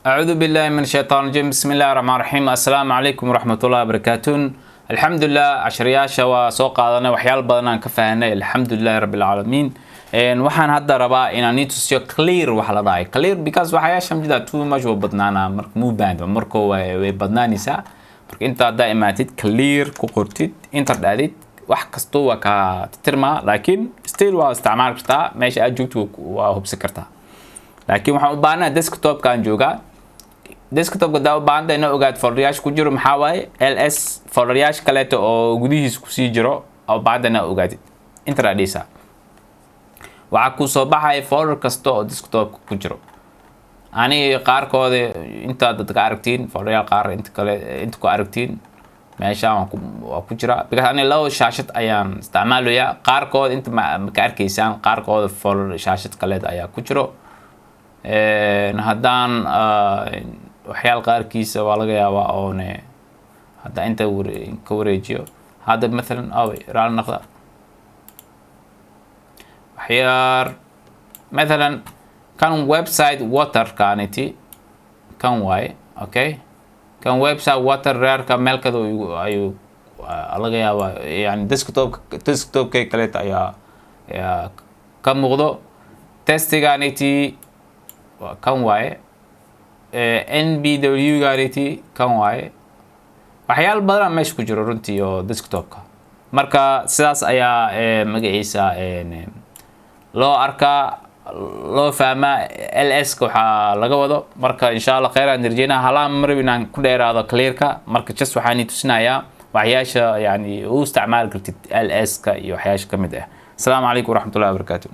أعوذ بالله من الشيطان الرجيم. بسم الله الرحمن الرحيم. السلام عليكم ورحمة الله وبركاته. الحمد لله عشرياشا وسوق هذا وحيال بدنا كفانا الحمد لله رب العالمين. waxaan hadda rabaa inaan tusiyo clear waxa la dhahay clear because waxyaasha mid too much oo badnaana marka muu baahdo marka way badnaanaysaa marka inta hadda imaatid clear ku qortid enter dhaadid wax kasto waa ka tirma laakiin still waa isticmaal kartaa meesha aad joogto waa hubsi kartaa laakiin waxaan u baahanahay desktop kan jooga desktop ka u baahantahay inaad ogaad folderyaasha ku jiro maxaa waaye ls folderyaasha kale oo gudihiisa ku sii jiro oo baadana ogaadid enter dhaadisa waxa ku soo baxay folder kasta oo desktop ku jiro ani qaarkood inta dadka aragtiin folderyaal qaar inta kale inta ku aragtiin meesha waa ku jira because ani labo shaashad ayaan isticmaalayaa qaarkood inta ma ka arkaysaan qaarkood folder shaashad kale ayaa ku jiro haddaan waxyaal qaarkiisa waa laga yaabaa oo hadda inta ka wareejiyo hadda مثلا raal naqda waxyaar مثلا kan website water kaniti kan way okay kan website water rare ka meel kale ayuu laga yaabaa yani desktop kale ayaa ka muuqdo testiganiti kan way NBW gariti kan way waxyaal badan meesha ku jiro runtii oo desktopka marka sidaas ayaa magaciisa loo arkaa loo fahmaa ls ka waxa laga wado marka insha Allah khayran dirjina halaan marwinaan ku dheeraado clear-ka marka just waxaan tusinayaa waxyaasha yani uu isticmaal kartid ls ka iyo waxyaasha kamid ah. Assalamu alaykum warahmatullahi wabarakatuh.